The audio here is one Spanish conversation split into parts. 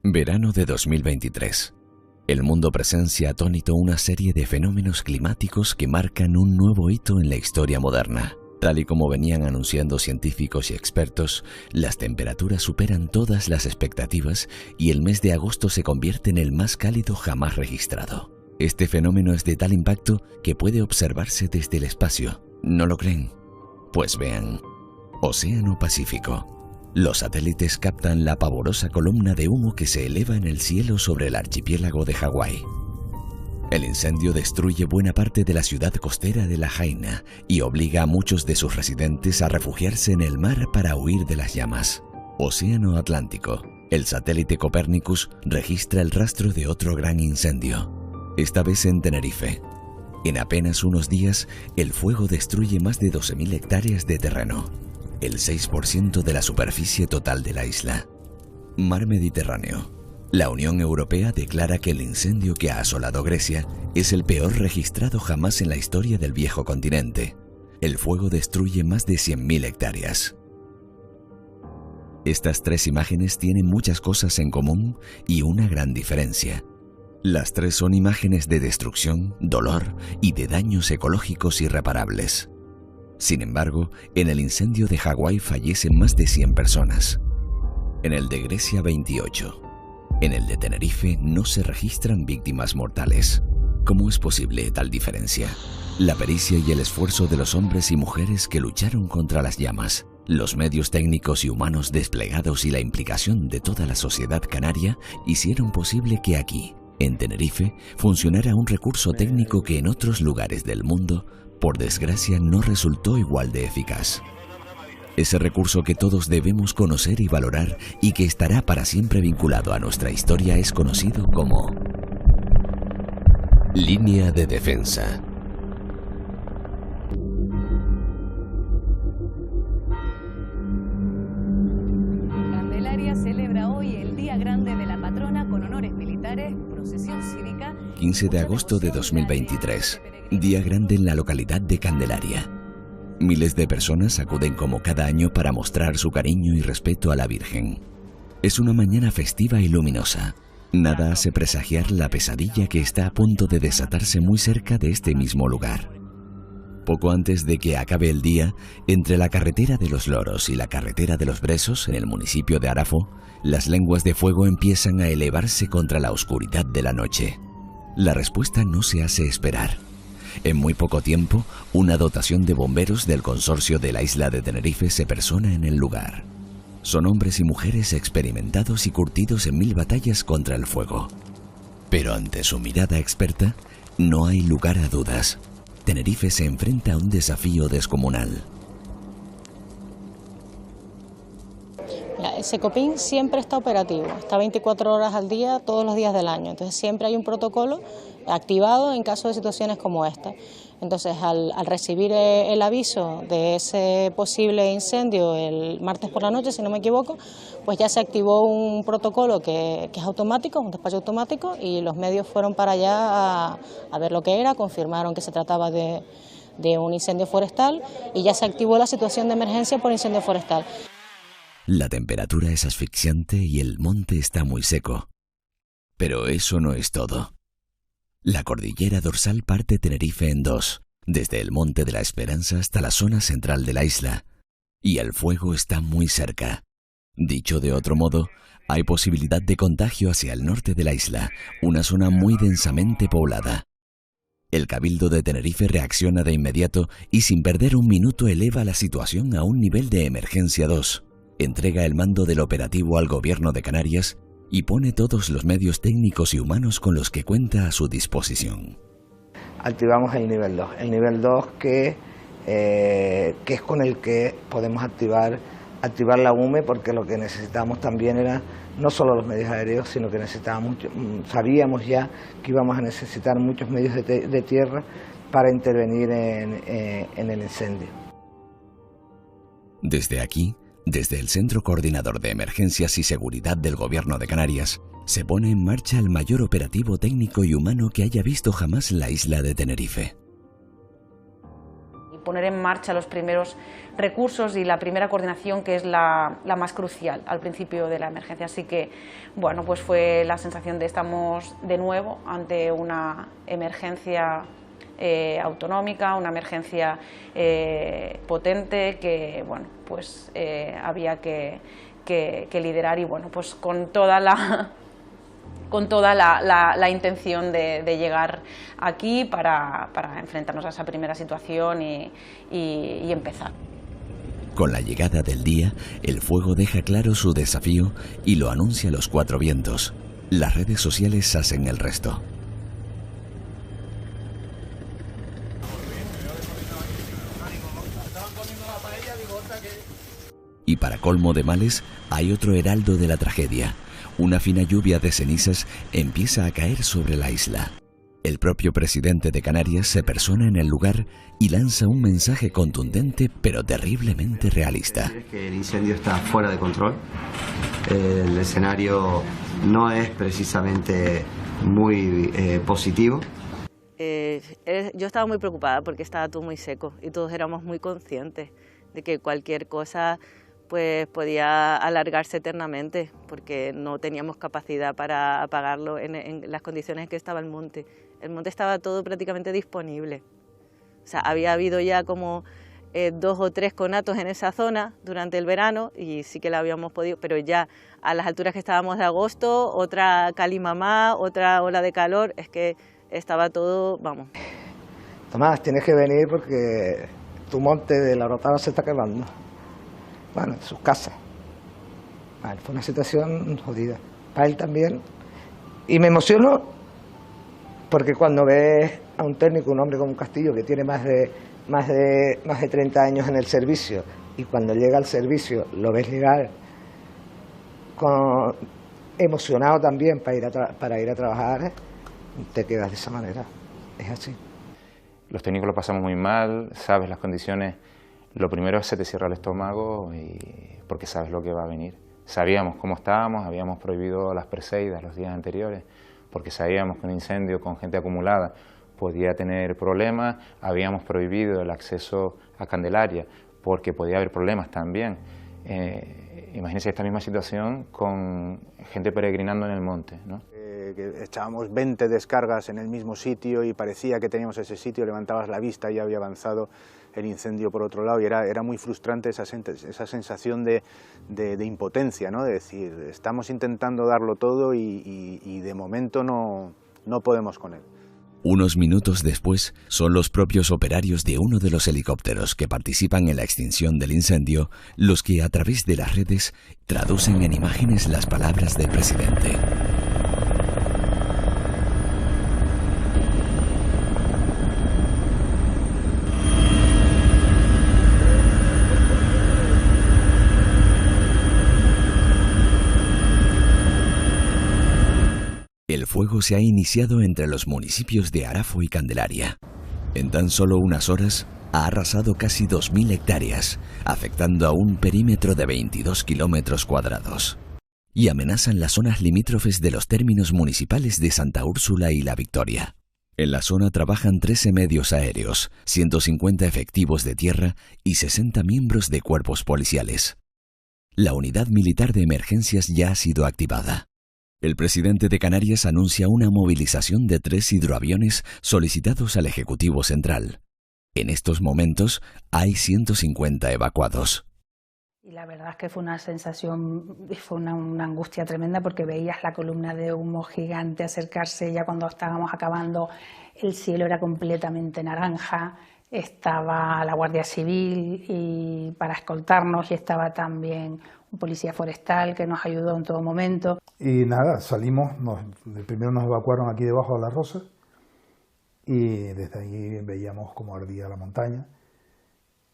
Verano de 2023. El mundo presencia atónito una serie de fenómenos climáticos que marcan un nuevo hito en la historia moderna. Tal y como venían anunciando científicos y expertos, las temperaturas superan todas las expectativas y el mes de agosto se convierte en el más cálido jamás registrado. Este fenómeno es de tal impacto que puede observarse desde el espacio. ¿No lo creen? Pues vean. Océano Pacífico. Los satélites captan la pavorosa columna de humo que se eleva en el cielo sobre el archipiélago de Hawái. El incendio destruye buena parte de la ciudad costera de Lahaina y obliga a muchos de sus residentes a refugiarse en el mar para huir de las llamas. Océano Atlántico. El satélite Copernicus registra el rastro de otro gran incendio, esta vez en Tenerife. En apenas unos días, el fuego destruye más de 12.000 hectáreas de terreno, el 6% de la superficie total de la isla. Mar Mediterráneo. La Unión Europea declara que el incendio que ha asolado Grecia es el peor registrado jamás en la historia del viejo continente. El fuego destruye más de 100.000 hectáreas. Estas tres imágenes tienen muchas cosas en común y una gran diferencia. Las tres son imágenes de destrucción, dolor y de daños ecológicos irreparables. Sin embargo, en el incendio de Hawái fallecen más de 100 personas. En el de Grecia, 28. En el de Tenerife no se registran víctimas mortales. ¿Cómo es posible tal diferencia? La pericia y el esfuerzo de los hombres y mujeres que lucharon contra las llamas, los medios técnicos y humanos desplegados y la implicación de toda la sociedad canaria hicieron posible que aquí, en Tenerife, funcionara un recurso técnico que en otros lugares del mundo, por desgracia, no resultó igual de eficaz. Ese recurso que todos debemos conocer y valorar y que estará para siempre vinculado a nuestra historia es conocido como línea de defensa. Candelaria celebra hoy el Día Grande de la Patrona con honores militares, procesión cívica. 15 de agosto de 2023, Día Grande en la localidad de Candelaria. Miles de personas acuden como cada año para mostrar su cariño y respeto a la Virgen. Es una mañana festiva y luminosa. Nada hace presagiar la pesadilla que está a punto de desatarse muy cerca de este mismo lugar. Poco antes de que acabe el día, entre la carretera de los Loros y la carretera de los Bresos, en el municipio de Arafo, las lenguas de fuego empiezan a elevarse contra la oscuridad de la noche. La respuesta no se hace esperar. En muy poco tiempo, una dotación de bomberos del consorcio de la isla de Tenerife se persona en el lugar. Son hombres y mujeres experimentados y curtidos en 1000 batallas contra el fuego. Pero ante su mirada experta, no hay lugar a dudas. Tenerife se enfrenta a un desafío descomunal. El Secopin siempre está operativo, está 24 horas al día, todos los días del año, entonces siempre hay un protocolo activado en caso de situaciones como esta. Entonces al recibir el aviso de ese posible incendio el martes por la noche, si no me equivoco, pues ya se activó un protocolo que es automático, un despacho automático, y los medios fueron para allá a ver lo que era, confirmaron que se trataba de un incendio forestal y ya se activó la situación de emergencia por incendio forestal. La temperatura es asfixiante y el monte está muy seco. Pero eso no es todo. La cordillera dorsal parte Tenerife en dos, desde el Monte de la Esperanza hasta la zona central de la isla, y el fuego está muy cerca. Dicho de otro modo, hay posibilidad de contagio hacia el norte de la isla, una zona muy densamente poblada. El Cabildo de Tenerife reacciona de inmediato y sin perder un minuto eleva la situación a un nivel de emergencia 2. Entrega el mando del operativo al Gobierno de Canarias y pone todos los medios técnicos y humanos con los que cuenta a su disposición. Activamos el nivel 2, que es con el que podemos activar la UME, porque lo que necesitamos también era no solo los medios aéreos, sino que sabíamos ya que íbamos a necesitar muchos medios de tierra para intervenir en el incendio. Desde aquí, desde el Centro Coordinador de Emergencias y Seguridad del Gobierno de Canarias, se pone en marcha el mayor operativo técnico y humano que haya visto jamás la isla de Tenerife. poner en marcha los primeros recursos y la primera coordinación, que es la más crucial al principio de la emergencia. Así que, bueno, pues fue la sensación de estamos de nuevo ante una emergencia autonómica, una emergencia potente que, bueno, pues había que liderar, y bueno, pues con toda la intención de llegar aquí para enfrentarnos a esa primera situación y empezar. Con la llegada del día, el fuego deja claro su desafío y lo anuncia a los cuatro vientos. Las redes sociales hacen el resto. Y para colmo de males, hay otro heraldo de la tragedia. Una fina lluvia de cenizas empieza a caer sobre la isla. El propio presidente de Canarias se persona en el lugar y lanza un mensaje contundente pero terriblemente realista. Que el incendio está fuera de control. El escenario no es precisamente muy positivo. Yo estaba muy preocupada porque estaba todo muy seco y todos éramos muy conscientes de que cualquier cosa pues podía alargarse eternamente, porque no teníamos capacidad para apagarlo en las condiciones en que estaba el monte. El monte estaba todo prácticamente disponible. O sea, había habido ya como 2 o 3 conatos en esa zona durante el verano y sí que la habíamos podido, pero ya a las alturas que estábamos de agosto, otra calimamá, otra ola de calor, es que estaba todo, vamos. Tomás, tienes que venir porque tu monte de la Orotava se está quemando. Bueno, sus casas. Vale, fue una situación jodida. Para él también. Y me emociono porque cuando ves a un técnico, un hombre como un Castillo, que tiene más de 30 años en el servicio, y cuando llega al servicio lo ves llegar emocionado también para ir a trabajar, te quedas de esa manera. Es así. Los técnicos lo pasamos muy mal, sabes las condiciones. Lo primero es que se te cierra el estómago porque sabes lo que va a venir. Sabíamos cómo estábamos, habíamos prohibido las preseidas los días anteriores, porque sabíamos que un incendio con gente acumulada podía tener problemas, habíamos prohibido el acceso a Candelaria, porque podía haber problemas también. Imagínense esta misma situación con gente peregrinando en el monte, ¿no? Que echábamos 20 descargas en el mismo sitio y parecía que teníamos ese sitio, levantabas la vista y ya había avanzado el incendio por otro lado, y era muy frustrante esa sensación de impotencia, ¿no? De decir, estamos intentando darlo todo y de momento no podemos con él. Unos minutos después, son los propios operarios de uno de los helicópteros que participan en la extinción del incendio los que, a través de las redes, traducen en imágenes las palabras del presidente. El fuego se ha iniciado entre los municipios de Arafo y Candelaria. En tan solo unas horas, ha arrasado casi 2.000 hectáreas, afectando a un perímetro de 22 kilómetros cuadrados. Y amenazan las zonas limítrofes de los términos municipales de Santa Úrsula y La Victoria. En la zona trabajan 13 medios aéreos, 150 efectivos de tierra y 60 miembros de cuerpos policiales. La unidad militar de emergencias ya ha sido activada. El presidente de Canarias anuncia una movilización de 3 hidroaviones solicitados al Ejecutivo Central. En estos momentos hay 150 evacuados. Y la verdad es que fue una sensación, fue una angustia tremenda, porque veías la columna de humo gigante acercarse. Ya cuando estábamos acabando, el cielo era completamente naranja, estaba la Guardia Civil y para escoltarnos, y estaba también un policía forestal que nos ayudó en todo momento. Y nada, salimos, primero nos evacuaron aquí debajo de la Rosa, y desde allí veíamos cómo ardía la montaña,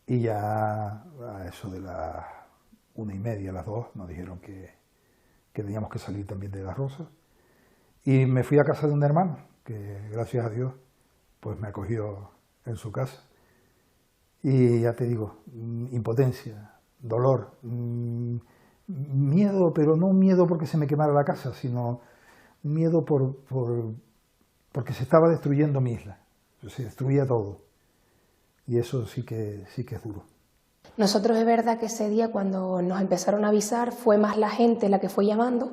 y ya a eso de las 1:30, las 2, nos dijeron que teníamos que salir también de la Rosa, y me fui a casa de un hermano, que gracias a Dios pues me acogió en su casa, y ya te digo, impotencia, dolor, miedo, pero no miedo porque se me quemara la casa, sino miedo porque se estaba destruyendo mi isla, se destruía todo. y eso sí que es duro. Nosotros es verdad que ese día cuando nos empezaron a avisar fue más la gente la que fue llamando,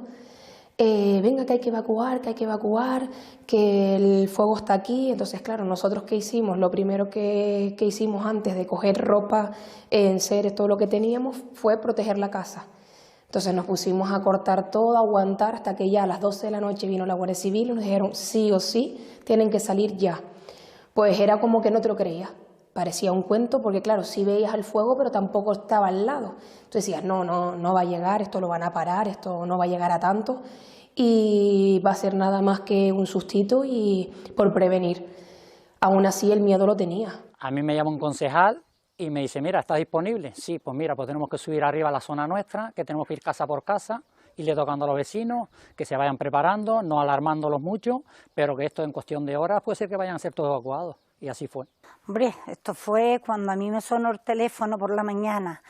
venga que hay que evacuar, que el fuego está aquí. Entonces claro, nosotros ¿qué hicimos? Lo primero que hicimos antes de coger ropa, enseres, todo lo que teníamos fue proteger la casa. Entonces nos pusimos a cortar todo, a aguantar hasta que ya a las 12 de la noche vino la Guardia Civil y nos dijeron sí o sí, tienen que salir ya. Pues era como que no te lo creías. Parecía un cuento porque, claro, sí veías el fuego, pero tampoco estaba al lado. Tú decías, no va a llegar, esto lo van a parar, esto no va a llegar a tanto y va a ser nada más que un sustito y por prevenir. Aún así el miedo lo tenía. A mí me llama un concejal y me dice, mira, ¿está disponible? Sí, pues mira, pues tenemos que subir arriba a la zona nuestra, que tenemos que ir casa por casa, irle tocando a los vecinos, que se vayan preparando, no alarmándolos mucho, pero que esto en cuestión de horas puede ser que vayan a ser todos evacuados. Y así fue. Hombre, esto fue cuando a mí me sonó el teléfono por la mañana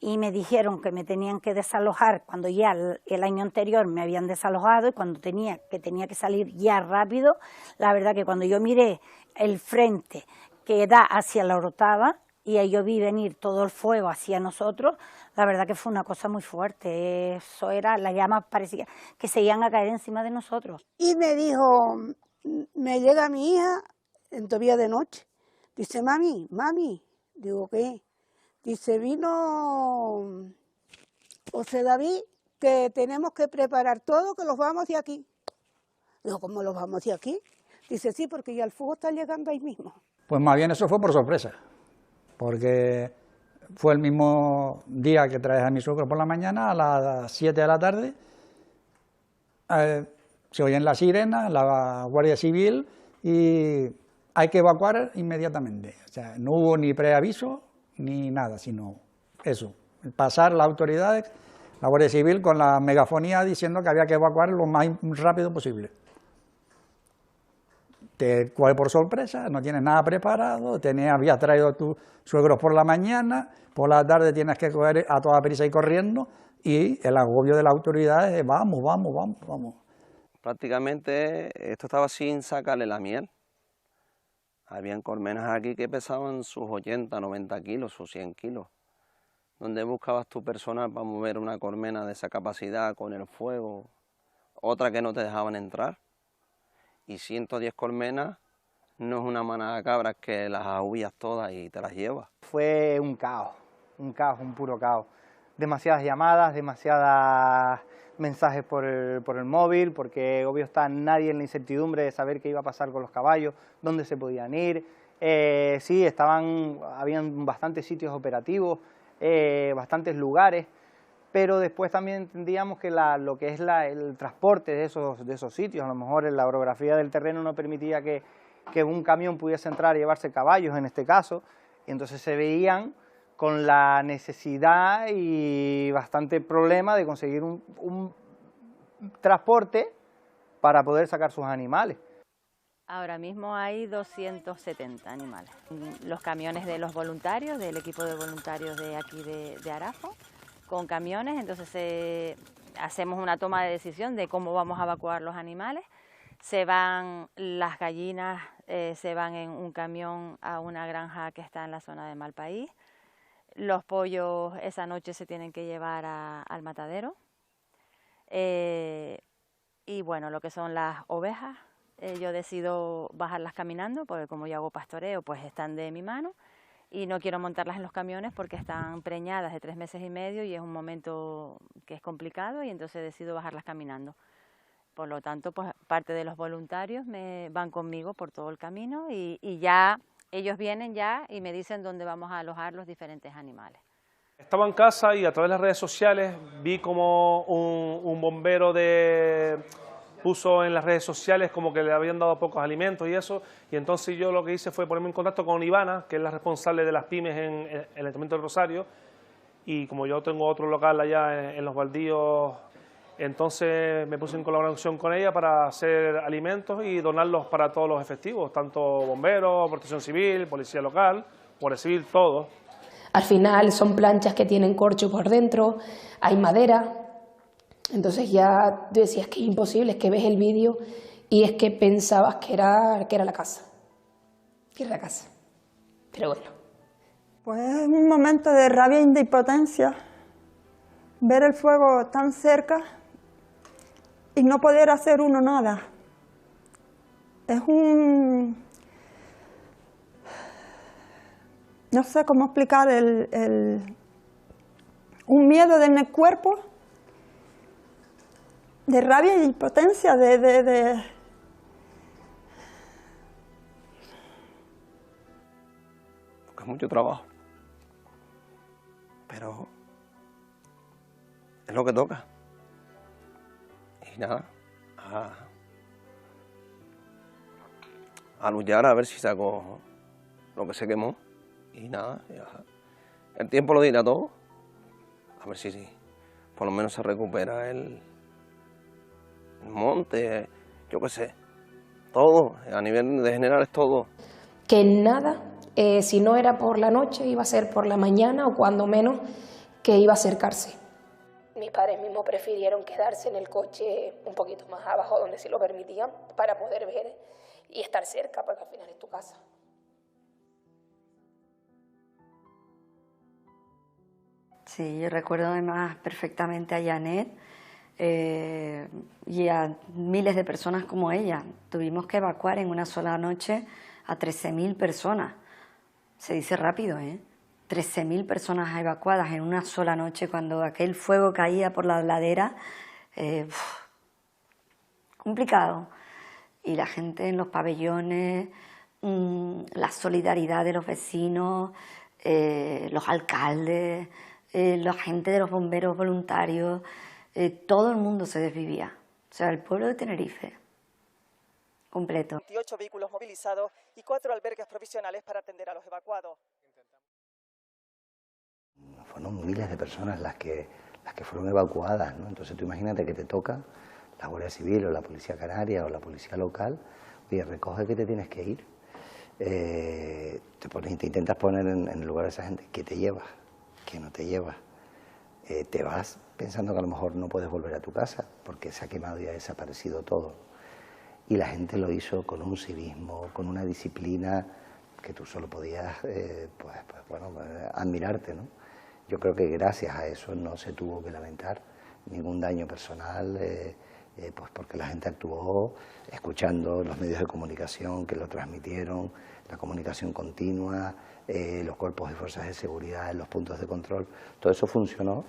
y me dijeron que me tenían que desalojar cuando ya el año anterior me habían desalojado y cuando tenía que salir ya rápido. La verdad que cuando yo miré el frente que da hacia la Orotava y ahí yo vi venir todo el fuego hacia nosotros, la verdad que fue una cosa muy fuerte. Eso era, las llamas parecía que se iban a caer encima de nosotros. Y me dijo, me llega mi hija todavía de noche, dice, mami, digo, ¿qué? Dice, vino José David, que tenemos que preparar todo, que los vamos de aquí. Digo, ¿cómo los vamos de aquí? Dice, sí, porque ya el fuego está llegando ahí mismo. Pues más bien eso fue por sorpresa, porque fue el mismo día que traes a mi suegro por la mañana, a las 7 de la tarde, se oyen las sirenas, la Guardia Civil y hay que evacuar inmediatamente. O sea, no hubo ni preaviso ni nada, sino eso, pasar las autoridades, la Guardia Civil con la megafonía diciendo que había que evacuar lo más rápido posible. Te coge por sorpresa, no tienes nada preparado, habías traído a tus suegros por la mañana, por la tarde tienes que coger a toda prisa y corriendo, y el agobio de las autoridades es vamos. Prácticamente esto estaba sin sacarle la miel. Habían colmenas aquí que pesaban sus 80, 90 kilos, sus 100 kilos. ¿Dónde buscabas tu personal para mover una colmena de esa capacidad con el fuego? Otra que no te dejaban entrar. Y 110 colmenas no es una manada de cabras que las ahuillas todas y te las llevas. Fue un caos, un puro caos. Demasiadas llamadas, demasiadas mensajes por el móvil, porque obvio está nadie en la incertidumbre de saber qué iba a pasar con los caballos, dónde se podían ir. Sí, habían bastantes sitios operativos, bastantes lugares, pero después también entendíamos que lo que es el transporte de esos sitios, a lo mejor la orografía del terreno no permitía que un camión pudiese entrar y llevarse caballos en este caso, y entonces se veían con la necesidad y bastante problema de conseguir un transporte para poder sacar sus animales. Ahora mismo hay 270 animales. Los camiones de los voluntarios, del equipo de voluntarios de aquí de Arafo, con camiones, entonces hacemos una toma de decisión de cómo vamos a evacuar los animales. Se van las gallinas, se van en un camión a una granja que está en la zona de Malpaís. Los pollos esa noche se tienen que llevar al matadero. Y bueno, lo que son las ovejas, yo decido bajarlas caminando, porque como yo hago pastoreo, pues están de mi mano. Y no quiero montarlas en los camiones porque están preñadas de 3 meses y medio y es un momento que es complicado y entonces decido bajarlas caminando. Por lo tanto, pues parte de los voluntarios van conmigo por todo el camino y ya ellos vienen ya y me dicen dónde vamos a alojar los diferentes animales. Estaba en casa y a través de las redes sociales vi como un bombero puso en las redes sociales como que le habían dado pocos alimentos y eso, y entonces yo lo que hice fue ponerme en contacto con Ivana, que es la responsable de las pymes en el Ayuntamiento del Rosario, y como yo tengo otro local allá en Los Baldíos, entonces me puse en colaboración con ella para hacer alimentos y donarlos para todos los efectivos, tanto bomberos, protección civil, policía local, guardia civil, todo. Al final son planchas que tienen corcho por dentro, hay madera, entonces ya tú decías que es imposible, es que ves el vídeo y es que pensabas que era la casa, pero bueno, Pues es un momento de rabia y de impotencia, ver el fuego tan cerca y no poder hacer uno nada. Es no sé cómo explicar un miedo en el cuerpo, de rabia y impotencia, Porque es mucho trabajo, pero es lo que toca. Y nada, a luchar a ver si saco lo que se quemó. Y nada, ya. El tiempo lo dirá todo. A ver si por lo menos se recupera el monte, yo qué sé, todo, a nivel de general es todo. Que nada, si no era por la noche, iba a ser por la mañana o cuando menos que iba a acercarse. Mis padres mismos prefirieron quedarse en el coche un poquito más abajo, donde sí lo permitían, para poder ver y estar cerca, porque al final es tu casa. Sí, yo recuerdo además perfectamente a Janet y a miles de personas como ella. Tuvimos que evacuar en una sola noche a 13.000 personas. Se dice rápido, ¿eh? 13.000 personas evacuadas en una sola noche cuando aquel fuego caía por la ladera. Complicado. Y la gente en los pabellones, la solidaridad de los vecinos, los alcaldes, la gente de los bomberos voluntarios, todo el mundo se desvivía. O sea, el pueblo de Tenerife, completo. 28 vehículos movilizados y 4 albergues provisionales para atender a los evacuados. Fueron miles de personas las que fueron evacuadas, ¿no? Entonces tú imagínate que te toca la Guardia Civil o la Policía Canaria o la Policía Local, oye, recoge que te tienes que ir. Te intentas poner en el lugar de esa gente. ¿Qué te llevas? ¿Qué no te llevas? Te vas pensando que a lo mejor no puedes volver a tu casa porque se ha quemado y ha desaparecido todo. Y la gente lo hizo con un civismo, con una disciplina que tú solo podías admirarte, ¿no? Yo creo que gracias a eso no se tuvo que lamentar ningún daño personal, pues porque la gente actuó escuchando los medios de comunicación que lo transmitieron, la comunicación continua, los cuerpos de fuerzas de seguridad en los puntos de control, todo eso funcionó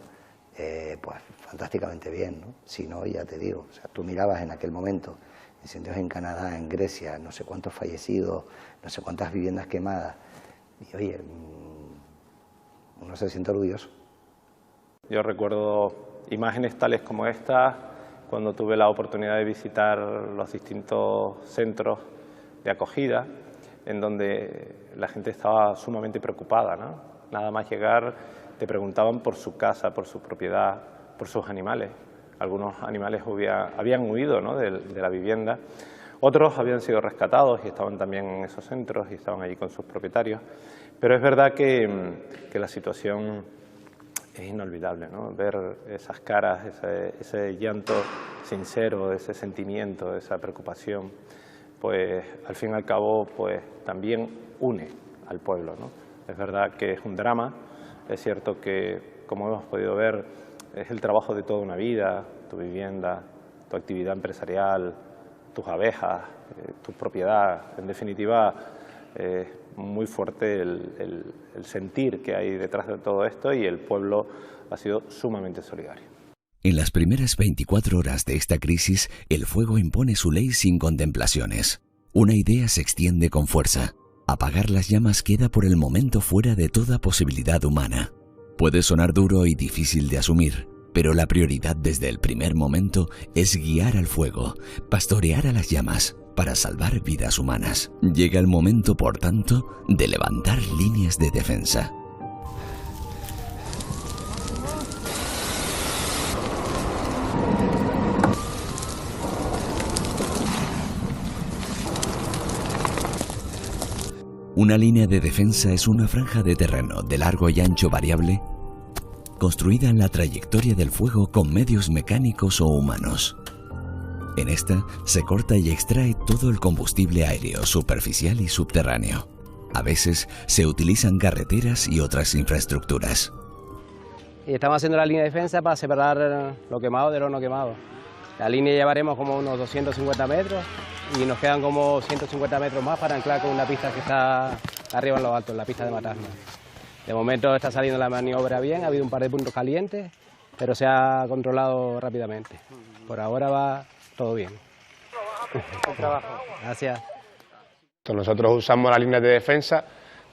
pues fantásticamente bien, ¿no? Si no, ya te digo, o sea, tú mirabas en aquel momento incendios en Canadá, en Grecia, no sé cuántos fallecidos, no sé cuántas viviendas quemadas, y oye, uno se siente orgulloso. Yo recuerdo imágenes tales como esta cuando tuve la oportunidad de visitar los distintos centros de acogida, en donde la gente estaba sumamente preocupada, ¿no? Nada más llegar te preguntaban por su casa, por su propiedad, por sus animales. Algunos animales habían huido, ¿no?, de la vivienda, otros habían sido rescatados y estaban también en esos centros y estaban allí con sus propietarios. Pero es verdad que la situación es inolvidable, ¿no? Ver esas caras, ese llanto sincero, ese sentimiento, esa preocupación, pues al fin y al cabo pues también une al pueblo, ¿no? Es verdad que es un drama, es cierto que, como hemos podido ver, es el trabajo de toda una vida, tu vivienda, tu actividad empresarial, tus abejas, tu propiedad, en definitiva, muy fuerte el sentir que hay detrás de todo esto, y el pueblo ha sido sumamente solidario. En las primeras 24 horas de esta crisis, el fuego impone su ley sin contemplaciones. Una idea se extiende con fuerza. Apagar las llamas queda por el momento fuera de toda posibilidad humana. Puede sonar duro y difícil de asumir, pero la prioridad desde el primer momento es guiar al fuego, pastorear a las llamas, para salvar vidas humanas. Llega el momento, por tanto, de levantar líneas de defensa. Una línea de defensa es una franja de terreno de largo y ancho variable, construida en la trayectoria del fuego con medios mecánicos o humanos. En esta se corta y extrae todo el combustible aéreo, superficial y subterráneo. A veces se utilizan carreteras y otras infraestructuras. Y estamos haciendo la línea de defensa para separar lo quemado de lo no quemado. La línea llevaremos como unos 250 metros y nos quedan como 150 metros más para anclar con una pista que está arriba en los altos, la pista de Matarna. De momento está saliendo la maniobra bien, ha habido un par de puntos calientes, pero se ha controlado rápidamente. Por ahora va todo bien. Buen trabajo. Gracias. Nosotros usamos las líneas de defensa,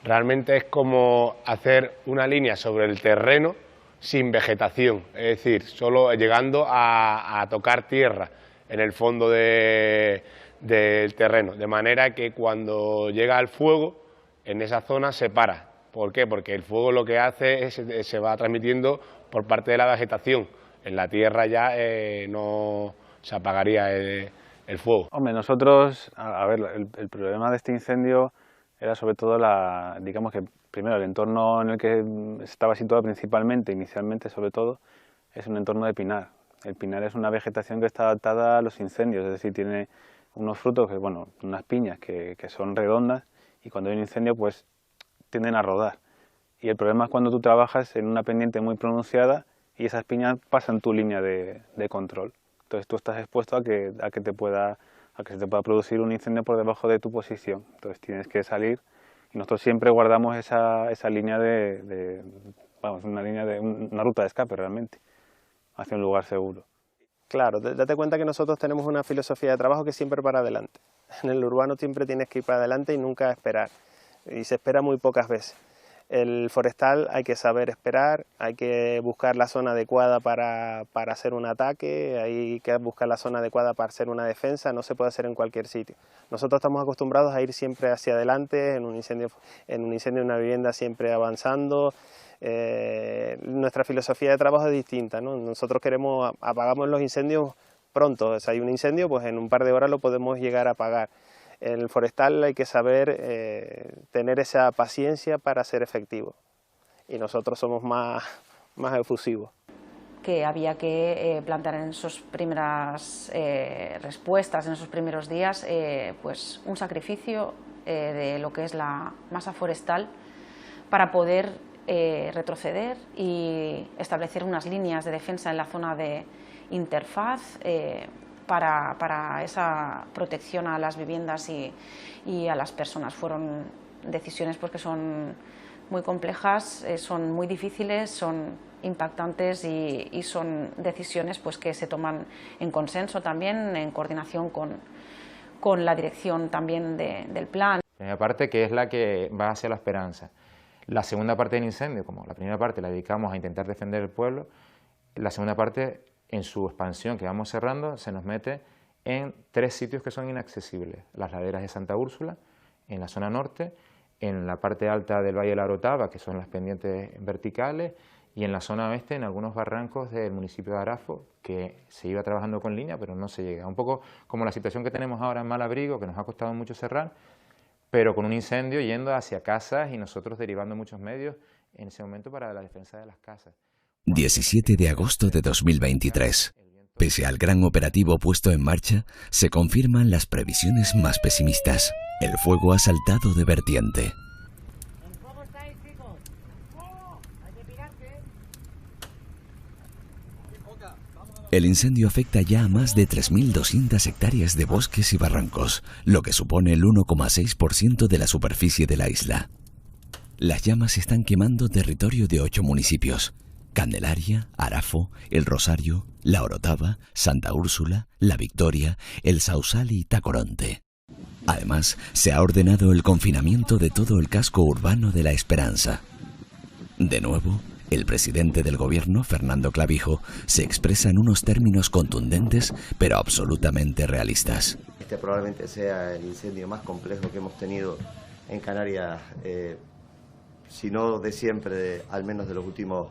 realmente es como hacer una línea sobre el terreno sin vegetación, es decir, solo llegando a tocar tierra en el fondo del terreno, de manera que cuando llega el fuego en esa zona se para. ¿Por qué? Porque el fuego lo que hace es se va transmitiendo por parte de la vegetación, en la tierra ya no se apagaría el fuego. Hombre, nosotros, a ver, el problema de este incendio era sobre todo digamos que primero el entorno en el que estaba situado principalmente, inicialmente sobre todo, es un entorno de pinar. El pinar es una vegetación que está adaptada a los incendios, es decir, tiene unos frutos, bueno, unas piñas que son redondas y cuando hay un incendio pues tienden a rodar. Y el problema es cuando tú trabajas en una pendiente muy pronunciada y esas piñas pasan tu línea de control. Entonces tú estás expuesto a que se te pueda producir un incendio por debajo de tu posición. Entonces tienes que salir y nosotros siempre guardamos esa línea vamos, una ruta de escape realmente, hacia un lugar seguro. Claro, date cuenta que nosotros tenemos una filosofía de trabajo que es siempre para adelante. En el urbano siempre tienes que ir para adelante y nunca esperar. Y se espera muy pocas veces. El forestal hay que saber esperar, hay que buscar la zona adecuada para hacer un ataque, hay que buscar la zona adecuada para hacer una defensa, no se puede hacer en cualquier sitio. Nosotros estamos acostumbrados a ir siempre hacia adelante, en un incendio de una vivienda siempre avanzando. Nuestra filosofía de trabajo es distinta, ¿no? Nosotros apagamos los incendios pronto, si hay un incendio, pues en un par de horas lo podemos llegar a apagar. En el forestal hay que saber tener esa paciencia para ser efectivo y nosotros somos más efusivos. Que había que plantear en sus primeras respuestas, en esos primeros días, pues un sacrificio de lo que es la masa forestal para poder retroceder y establecer unas líneas de defensa en la zona de interfaz para esa protección a las viviendas y a las personas. Fueron decisiones pues, que son muy complejas, son muy difíciles, son impactantes y son decisiones pues, que se toman en consenso también, en coordinación con la dirección también del plan. La primera parte que es la que va hacia la esperanza. La segunda parte del incendio, como la primera parte la dedicamos a intentar defender el pueblo, la segunda parte en su expansión que vamos cerrando se nos mete en 3 sitios que son inaccesibles. Las laderas de Santa Úrsula, en la zona norte, en la parte alta del Valle de la Orotava, que son las pendientes verticales, y en la zona oeste, en algunos barrancos del municipio de Arafo, que se iba trabajando con línea, pero no se llega. Un poco como la situación que tenemos ahora en Malabrigo, que nos ha costado mucho cerrar, pero con un incendio yendo hacia casas y nosotros derivando muchos medios en ese momento para la defensa de las casas. 17 de agosto de 2023. Pese al gran operativo puesto en marcha, se confirman las previsiones más pesimistas. El fuego ha saltado de vertiente. El incendio afecta ya a más de 3.200 hectáreas de bosques y barrancos, lo que supone el 1,6% de la superficie de la isla. Las llamas están quemando territorio de 8 municipios: Candelaria, Arafo, El Rosario, La Orotava, Santa Úrsula, La Victoria, El Sausal y Tacoronte. Además, se ha ordenado el confinamiento de todo el casco urbano de La Esperanza. De nuevo, el presidente del gobierno, Fernando Clavijo, se expresa en unos términos contundentes, pero absolutamente realistas. Este probablemente sea el incendio más complejo que hemos tenido en Canarias, si no de siempre, al menos de los últimos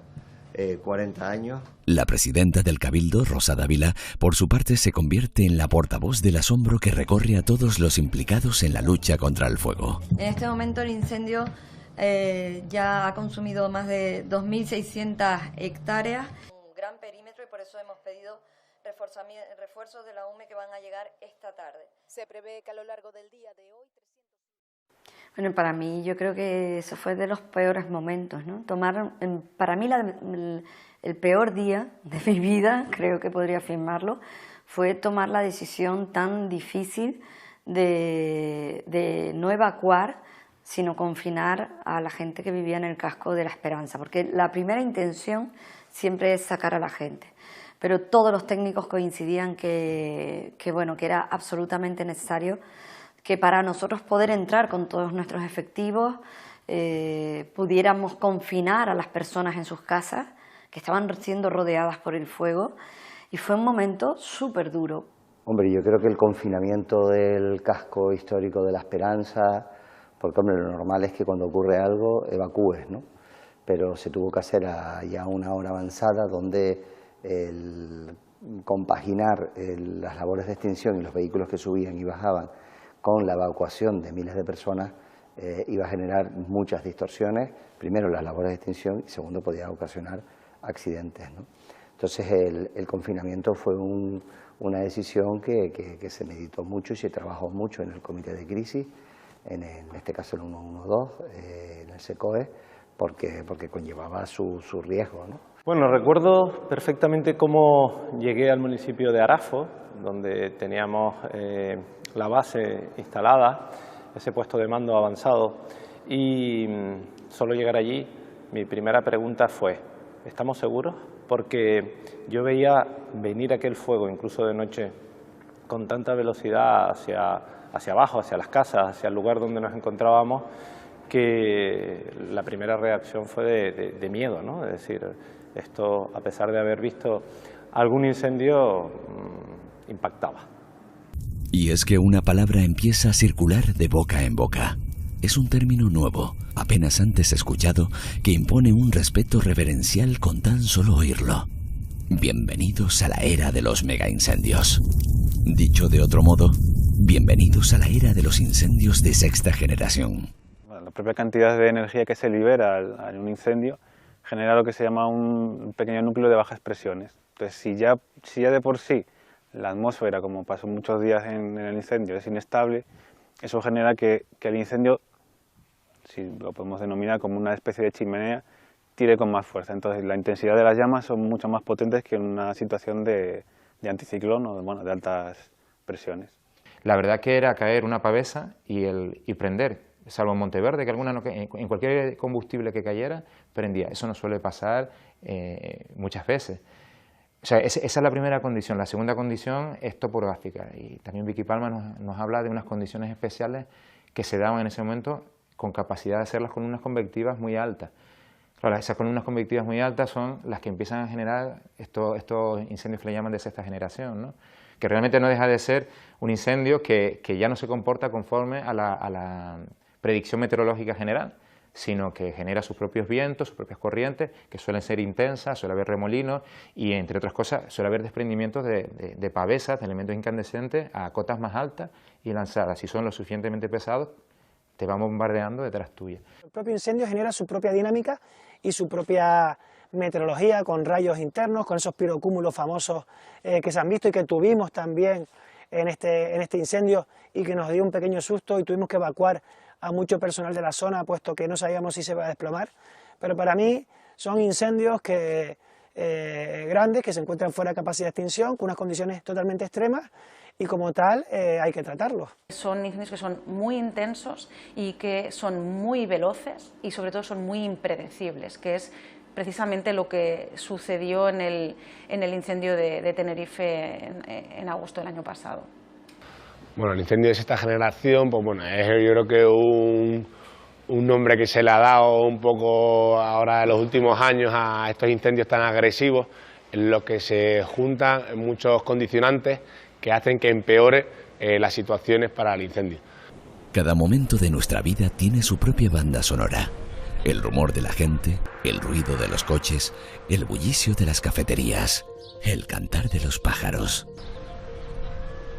40 años. La presidenta del Cabildo, Rosa Dávila, por su parte se convierte en la portavoz del asombro que recorre a todos los implicados en la lucha contra el fuego. En este momento el incendio ya ha consumido más de 2.600 hectáreas. Un gran perímetro y por eso hemos pedido refuerzos de la UME que van a llegar esta tarde. Se prevé que a lo largo del día de hoy... Bueno, para mí yo creo que eso fue de los peores momentos, ¿no? Para mí el peor día de mi vida, creo que podría afirmarlo, fue tomar la decisión tan difícil de no evacuar, sino confinar a la gente que vivía en el casco de La Esperanza, porque la primera intención siempre es sacar a la gente. Pero todos los técnicos coincidían que era absolutamente necesario que para nosotros poder entrar con todos nuestros efectivos pudiéramos confinar a las personas en sus casas, que estaban siendo rodeadas por el fuego, y fue un momento súper duro. Hombre, yo creo que el confinamiento del casco histórico de La Esperanza, porque hombre, lo normal es que cuando ocurre algo evacúes, ¿no? Pero se tuvo que hacer ya a una hora avanzada, donde compaginar las labores de extinción y los vehículos que subían y bajaban con la evacuación de miles de personas iba a generar muchas distorsiones, primero las labores de extinción y segundo podía ocasionar accidentes, ¿no? Entonces el confinamiento fue una decisión que se meditó mucho y se trabajó mucho en el comité de crisis, en este caso el 112, en el SECOE, porque conllevaba su riesgo, ¿no? Bueno, recuerdo perfectamente cómo llegué al municipio de Arafo, donde teníamos la base instalada, ese puesto de mando avanzado, y solo llegar allí, mi primera pregunta fue: ¿estamos seguros? Porque yo veía venir aquel fuego, incluso de noche, con tanta velocidad hacia abajo, hacia las casas, hacia el lugar donde nos encontrábamos, que la primera reacción fue de miedo, ¿no? Es decir, esto, a pesar de haber visto algún incendio, impactaba. Y es que una palabra empieza a circular de boca en boca. Es un término nuevo, apenas antes escuchado, que impone un respeto reverencial con tan solo oírlo. Bienvenidos a la era de los megaincendios. Dicho de otro modo, bienvenidos a la era de los incendios de sexta generación. Bueno, la propia cantidad de energía que se libera en un incendio genera lo que se llama un pequeño núcleo de bajas presiones. Entonces, si ya de por sí la atmósfera, como pasó muchos días en el incendio, es inestable, eso genera que el incendio, si lo podemos denominar como una especie de chimenea, tire con más fuerza. Entonces la intensidad de las llamas son mucho más potentes que en una situación de anticiclón o de altas presiones. La verdad que era caer una pavesa y prender, salvo en Monteverde, que en cualquier combustible que cayera, prendía. Eso no suele pasar muchas veces. O sea, esa es la primera condición. La segunda condición es topográfica, y también Vicky Palma nos habla de unas condiciones especiales que se daban en ese momento con capacidad de hacerlas con unas convectivas muy altas. Claro, esas columnas convectivas muy altas son las que empiezan a generar estos incendios que le llaman de sexta generación, ¿no? Que realmente no deja de ser un incendio que ya no se comporta conforme a la predicción meteorológica general, sino que genera sus propios vientos, sus propias corrientes, que suelen ser intensas, suele haber remolinos y, entre otras cosas, suele haber desprendimientos de pavesas, de elementos incandescentes a cotas más altas y lanzadas. Si son lo suficientemente pesados, te van bombardeando detrás tuya. El propio incendio genera su propia dinámica y su propia meteorología, con rayos internos, con esos pirocúmulos famosos que se han visto y que tuvimos también en este incendio, y que nos dio un pequeño susto y tuvimos que evacuar a mucho personal de la zona, puesto que no sabíamos si se iba a desplomar. Pero para mí son incendios grandes, que se encuentran fuera de capacidad de extinción, con unas condiciones totalmente extremas, y como tal hay que tratarlos. Son incendios que son muy intensos y que son muy veloces y sobre todo son muy impredecibles, que es precisamente lo que sucedió en el incendio de Tenerife en agosto del año pasado. Bueno, el incendio de sexta generación, pues bueno, es yo creo que un nombre que se le ha dado un poco ahora en los últimos años a estos incendios tan agresivos, en los que se juntan muchos condicionantes que hacen que empeore las situaciones para el incendio. Cada momento de nuestra vida tiene su propia banda sonora. El rumor de la gente, el ruido de los coches, el bullicio de las cafeterías, el cantar de los pájaros.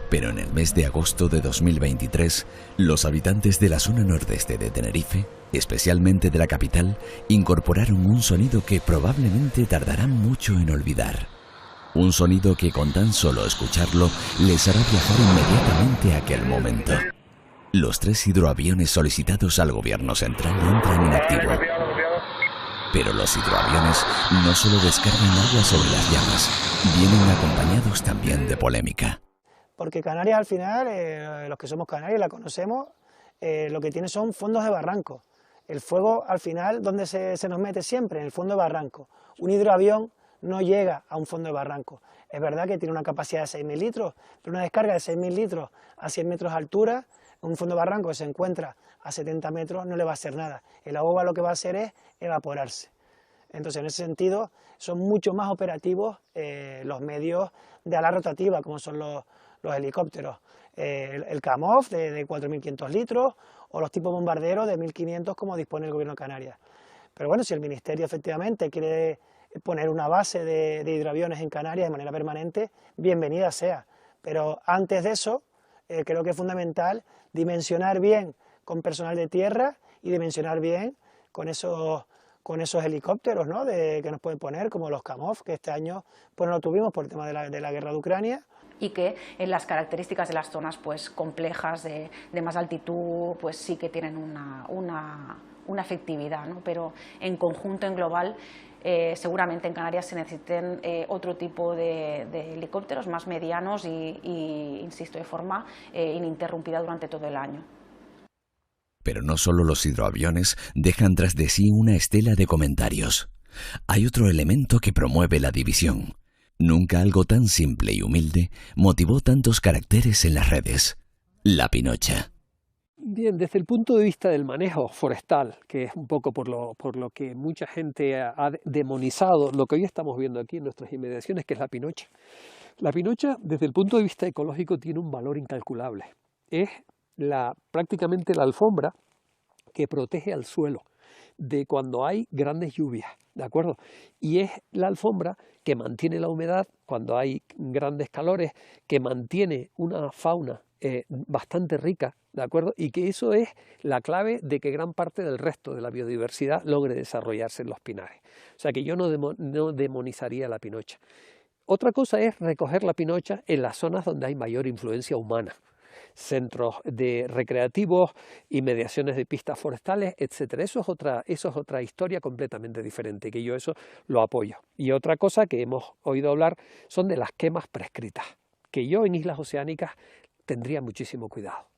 Pero en el mes de agosto de 2023, los habitantes de la zona nordeste de Tenerife, especialmente de la capital, incorporaron un sonido que probablemente tardarán mucho en olvidar. Un sonido que con tan solo escucharlo les hará viajar inmediatamente a aquel momento. Los 3 hidroaviones solicitados al gobierno central entran en activo. Pero los hidroaviones no solo descargan agua sobre las llamas, vienen acompañados también de polémica. Porque Canarias al final, los que somos canarios la conocemos, lo que tiene son fondos de barranco. El fuego al final, ¿dónde se nos mete siempre? En el fondo de barranco. Un hidroavión no llega a un fondo de barranco. Es verdad que tiene una capacidad de 6.000 litros, pero una descarga de 6.000 litros a 100 metros de altura, un fondo de barranco que se encuentra a 70 metros no le va a hacer nada. El agua lo que va a hacer es evaporarse. Entonces, en ese sentido, son mucho más operativos los medios de ala rotativa, como son los helicópteros. El CAMOF de 4.500 litros o los tipos bombarderos de 1.500 como dispone el Gobierno de Canarias. Pero bueno, si el Ministerio efectivamente quiere poner una base de hidroaviones en Canarias de manera permanente, bienvenida sea. Pero antes de eso, creo que es fundamental dimensionar bien con personal de tierra y dimensionar bien con esos helicópteros, ¿no? que nos pueden poner, como los CAMOF, que este año pues no lo tuvimos por el tema de la guerra de Ucrania. Y que en las características de las zonas pues complejas, de más altitud, pues sí que tienen una efectividad, ¿no? Pero en conjunto, en global, seguramente en Canarias se necesiten otro tipo de helicópteros más medianos y, insisto, de forma ininterrumpida durante todo el año. Pero no solo los hidroaviones dejan tras de sí una estela de comentarios. Hay otro elemento que promueve la división. Nunca algo tan simple y humilde motivó tantos caracteres en las redes. La pinocha. Bien, desde el punto de vista del manejo forestal, que es un poco por lo que mucha gente ha demonizado lo que hoy estamos viendo aquí en nuestras inmediaciones, que es la pinocha. La pinocha, desde el punto de vista ecológico, tiene un valor incalculable. Es prácticamente la alfombra que protege al suelo de cuando hay grandes lluvias, ¿de acuerdo? Y es la alfombra que mantiene la humedad cuando hay grandes calores, que mantiene una fauna bastante rica, ¿de acuerdo? Y que eso es la clave de que gran parte del resto de la biodiversidad logre desarrollarse en los pinares. O sea que yo no demonizaría la pinocha. Otra cosa es recoger la pinocha en las zonas donde hay mayor influencia humana. Centros recreativos, inmediaciones de pistas forestales, etcétera. Eso es otra historia completamente diferente, que yo eso lo apoyo. Y otra cosa que hemos oído hablar son de las quemas prescritas, que yo en islas oceánicas tendría muchísimo cuidado.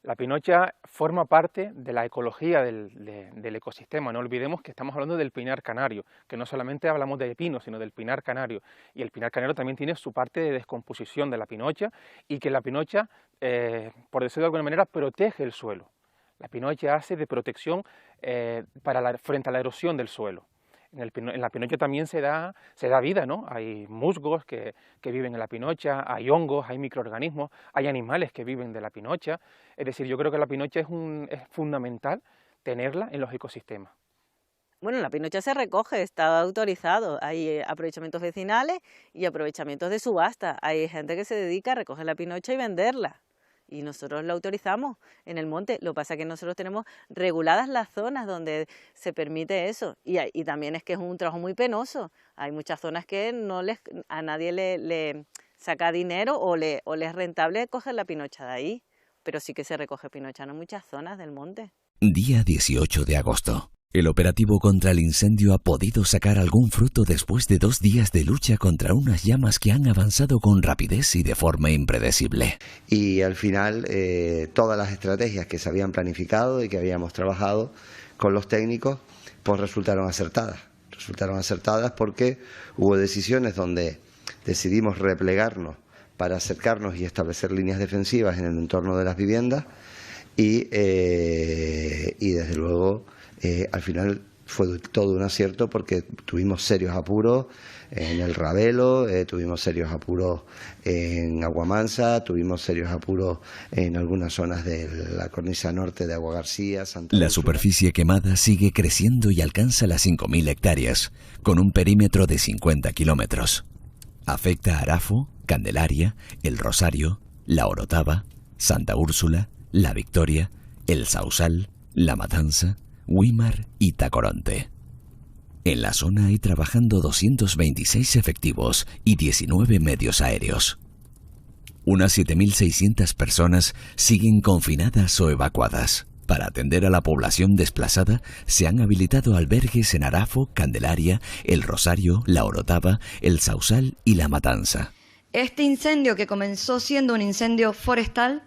La pinocha forma parte de la ecología del ecosistema. No olvidemos que estamos hablando del pinar canario, que no solamente hablamos de pino, sino del pinar canario. Y el pinar canario también tiene su parte de descomposición de la pinocha, y que la pinocha, por decirlo de alguna manera, protege el suelo. La pinocha hace de protección frente a la erosión del suelo. En la pinocha también se da vida, ¿no? Hay musgos que viven en la pinocha, hay hongos, hay microorganismos, hay animales que viven de la pinocha. Es decir, yo creo que la pinocha es fundamental tenerla en los ecosistemas. Bueno, la pinocha se recoge, está autorizado. Hay aprovechamientos vecinales y aprovechamientos de subasta. Hay gente que se dedica a recoger la pinocha y venderla. Y nosotros la autorizamos en el monte. Lo que pasa es que nosotros tenemos reguladas las zonas donde se permite eso. Y también es que es un trabajo muy penoso. Hay muchas zonas que a nadie le saca dinero o le es rentable coger la pinocha de ahí. Pero sí que se recoge pinocha en muchas zonas del monte. Día 18 de agosto. El operativo contra el incendio ha podido sacar algún fruto después de 2 días de lucha contra unas llamas que han avanzado con rapidez y de forma impredecible. Y al final todas las estrategias que se habían planificado y que habíamos trabajado con los técnicos pues resultaron acertadas. Resultaron acertadas porque hubo decisiones donde decidimos replegarnos para acercarnos y establecer líneas defensivas en el entorno de las viviendas y desde luego al final fue todo un acierto porque tuvimos serios apuros en el Ravelo, tuvimos serios apuros en Aguamansa, tuvimos serios apuros en algunas zonas de la cornisa norte de Agua García, Santa La Úrsula. superficie quemada sigue creciendo y alcanza las 5.000 hectáreas, con un perímetro de 50 kilómetros. Afecta a Arafo, Candelaria, El Rosario, La Orotava, Santa Úrsula, La Victoria, El Sausal, La Matanza, Güímar y Tacoronte. En la zona hay trabajando 226 efectivos y 19 medios aéreos. Unas 7.600 personas siguen confinadas o evacuadas. Para atender a la población desplazada, se han habilitado albergues en Arafo, Candelaria, El Rosario, La Orotava, El Sausal y La Matanza. Este incendio, que comenzó siendo un incendio forestal,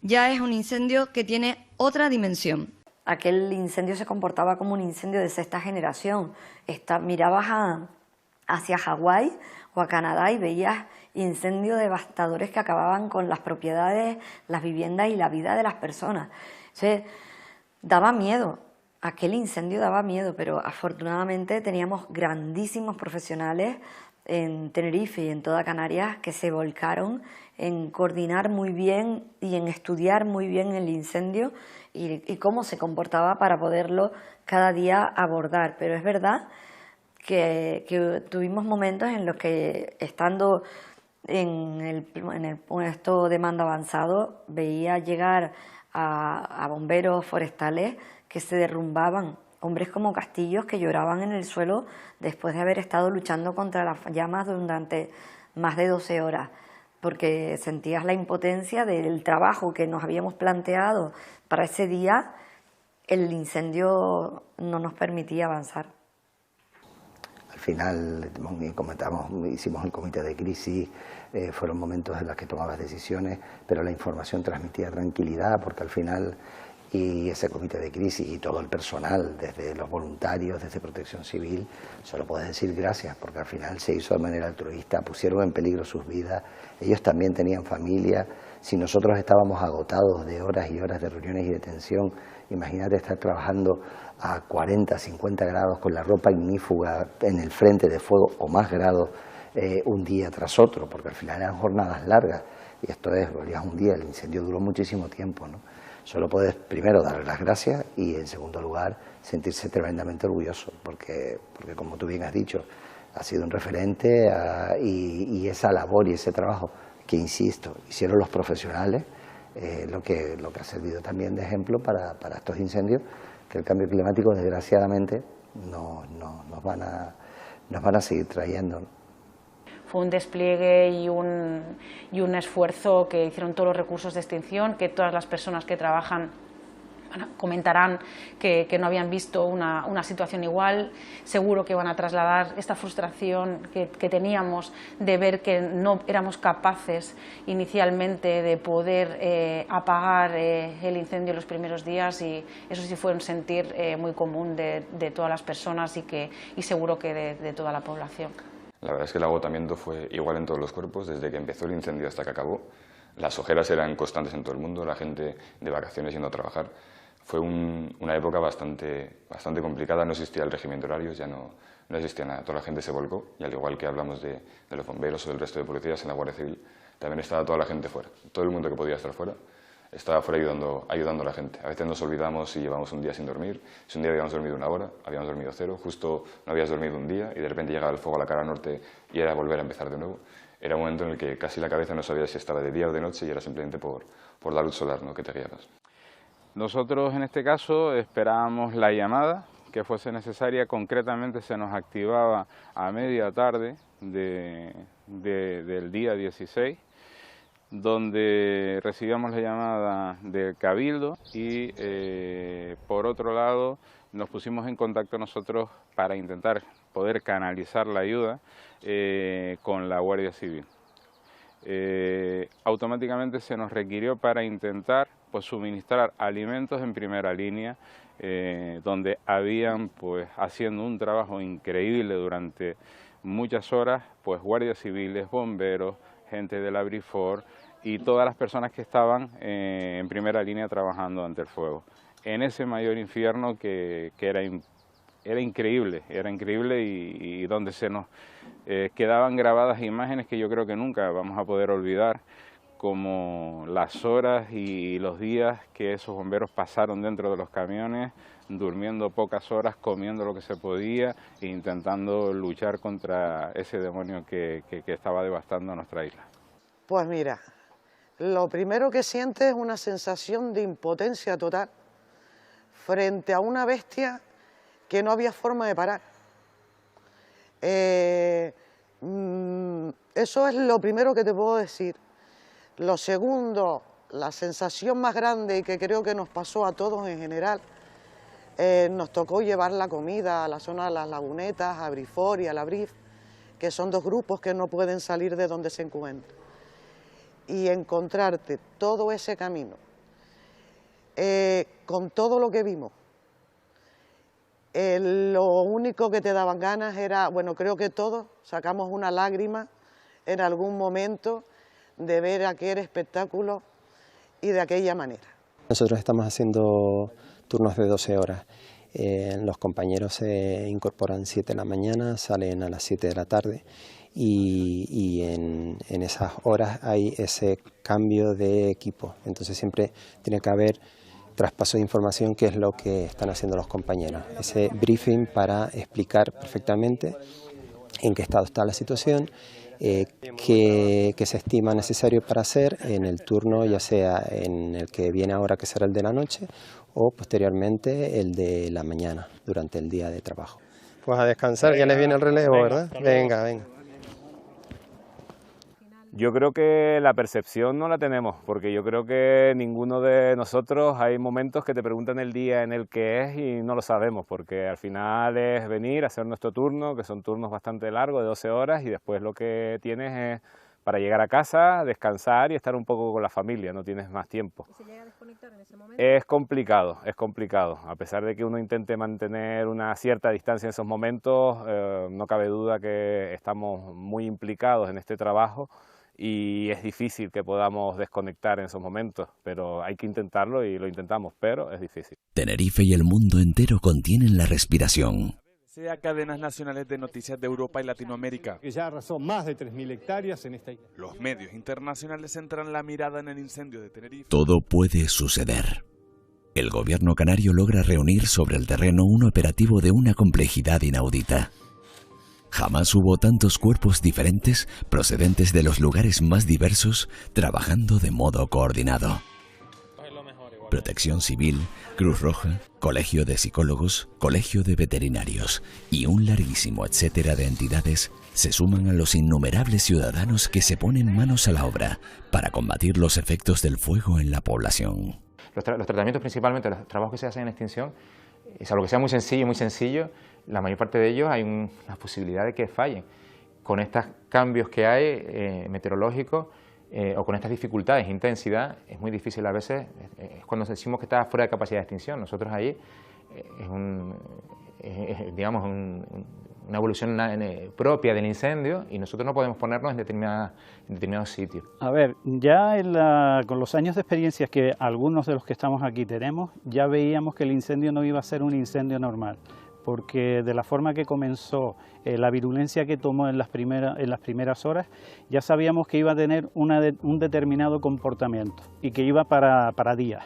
ya es un incendio que tiene otra dimensión. Aquel incendio se comportaba como un incendio de sexta generación. Mirabas hacia Hawái o a Canadá y veías incendios devastadores que acababan con las propiedades, las viviendas y la vida de las personas. Entonces, daba miedo, aquel incendio daba miedo, pero afortunadamente teníamos grandísimos profesionales en Tenerife y en toda Canarias que se volcaron en coordinar muy bien y en estudiar muy bien el incendio y cómo se comportaba para poderlo cada día abordar. Pero es verdad que tuvimos momentos en los que, estando en el puesto de mando avanzado, veía llegar a bomberos forestales que se derrumbaban, hombres como castillos que lloraban en el suelo después de haber estado luchando contra las llamas durante más de 12 horas, porque sentías la impotencia del trabajo que nos habíamos planteado para ese día. El incendio no nos permitía avanzar. Al final, hicimos el comité de crisis, fueron momentos en los que tomabas decisiones, pero la información transmitía tranquilidad, porque al final, y ese comité de crisis y todo el personal, desde los voluntarios, desde Protección Civil, solo puedes decir gracias, porque al final se hizo de manera altruista, pusieron en peligro sus vidas, ellos también tenían familia. Si nosotros estábamos agotados de horas y horas de reuniones y de tensión, imagínate estar trabajando a 40, 50 grados con la ropa ignífuga en el frente de fuego o más grados un día tras otro, porque al final eran jornadas largas y esto es, volvías un día, el incendio duró muchísimo tiempo, ¿no? Solo puedes primero darle las gracias y en segundo lugar sentirse tremendamente orgulloso, porque como tú bien has dicho, ha sido un referente y esa labor y ese trabajo que, insisto, hicieron los profesionales, lo que ha servido también de ejemplo para estos incendios que el cambio climático desgraciadamente nos van a seguir trayendo, ¿no? Fue un despliegue y un esfuerzo que hicieron todos los recursos de extinción, que todas las personas que trabajan comentarán que no habían visto una situación igual. Seguro que van a trasladar esta frustración que teníamos de ver que no éramos capaces inicialmente de poder apagar el incendio en los primeros días, y eso sí fue un sentir muy común de todas las personas y seguro que de toda la población. La verdad es que el agotamiento fue igual en todos los cuerpos, desde que empezó el incendio hasta que acabó. Las ojeras eran constantes en todo el mundo, la gente de vacaciones yendo a trabajar. Fue una época bastante complicada, no existía el régimen de horarios, ya no existía nada. Toda la gente se volcó y, al igual que hablamos de los bomberos o del resto de policías, en la Guardia Civil también estaba toda la gente fuera. Todo el mundo que podía estar fuera estaba fuera ayudando a la gente. A veces nos olvidamos si llevamos un día sin dormir, si un día habíamos dormido 1 hora, habíamos dormido 0, justo no habías dormido un día y de repente llegaba el fuego a la cara norte y era volver a empezar de nuevo. Era un momento en el que casi la cabeza no sabía si estaba de día o de noche y era simplemente por la luz solar, ¿no?, que te guiabas. Nosotros en este caso esperábamos la llamada que fuese necesaria. Concretamente se nos activaba a media tarde del día 16, donde recibíamos la llamada del Cabildo y por otro lado nos pusimos en contacto nosotros para intentar poder canalizar la ayuda con la Guardia Civil. Automáticamente se nos requirió para intentar suministrar alimentos en primera línea, donde habían haciendo un trabajo increíble durante muchas horas, guardias civiles, bomberos, gente de la Brifor y todas las personas que estaban en primera línea trabajando ante el fuego. En ese mayor infierno que era increíble y donde se nos quedaban grabadas imágenes que yo creo que nunca vamos a poder olvidar, como las horas y los días que esos bomberos pasaron dentro de los camiones, durmiendo pocas horas, comiendo lo que se podía e intentando luchar contra ese demonio que estaba devastando nuestra isla. Pues mira, lo primero que sientes es una sensación de impotencia total frente a una bestia que no había forma de parar. Eso es lo primero que te puedo decir. Lo segundo, la sensación más grande y que creo que nos pasó a todos en general, nos tocó llevar la comida a la zona de las Lagunetas, a Brifor y a La Brif, que son dos grupos que no pueden salir de donde se encuentran. Y encontrarte todo ese camino, con todo lo que vimos, lo único que te daban ganas era, bueno, creo que todos sacamos una lágrima en algún momento de ver aquel espectáculo y de aquella manera. Nosotros estamos haciendo turnos de 12 horas. Los compañeros se incorporan 7 de la mañana, salen a las 7 de la tarde y en esas horas hay ese cambio de equipo. Entonces siempre tiene que haber traspaso de información, que es lo que están haciendo los compañeros. Ese briefing para explicar perfectamente en qué estado está la situación, qué se estima necesario para hacer en el turno, ya sea en el que viene ahora, que será el de la noche, o posteriormente el de la mañana, durante el día de trabajo. Pues a descansar, ya les viene el relevo, ¿verdad? Venga, venga. Yo creo que la percepción no la tenemos, porque yo creo que ninguno de nosotros, hay momentos que te preguntan el día en el que es y no lo sabemos, porque al final es venir a hacer nuestro turno, que son turnos bastante largos, de 12 horas, y después lo que tienes es para llegar a casa, descansar y estar un poco con la familia, no tienes más tiempo. ¿Y se llega a desconectar en ese momento? Es complicado, a pesar de que uno intente mantener una cierta distancia en esos momentos, no cabe duda que estamos muy implicados en este trabajo, y es difícil que podamos desconectar en esos momentos, pero hay que intentarlo y lo intentamos, pero es difícil. Tenerife y el mundo entero contienen la respiración. Sea cadenas nacionales de noticias de Europa y Latinoamérica. Que ya arrasó más de 3.000 hectáreas en esta isla. Los medios internacionales centran la mirada en el incendio de Tenerife. Todo puede suceder. El gobierno canario logra reunir sobre el terreno un operativo de una complejidad inaudita. Jamás hubo tantos cuerpos diferentes, procedentes de los lugares más diversos, trabajando de modo coordinado. Protección Civil, Cruz Roja, Colegio de Psicólogos, Colegio de Veterinarios y un larguísimo etcétera de entidades se suman a los innumerables ciudadanos que se ponen manos a la obra para combatir los efectos del fuego en la población. Los tratamientos, principalmente los trabajos que se hacen en extinción, salvo que sea muy sencillo, la mayor parte de ellos hay una posibilidad de que fallen. Con estos cambios que hay meteorológicos o con estas dificultades, intensidad, es muy difícil a veces, es cuando decimos que está fuera de capacidad de extinción. Nosotros ahí digamos una evolución propia del incendio y nosotros no podemos ponernos en determinados sitios. A ver, ya con los años de experiencias que algunos de los que estamos aquí tenemos, ya veíamos que el incendio no iba a ser un incendio normal, porque de la forma que comenzó, la virulencia que tomó en las primeras horas, ya sabíamos que iba a tener un determinado comportamiento y que iba para días.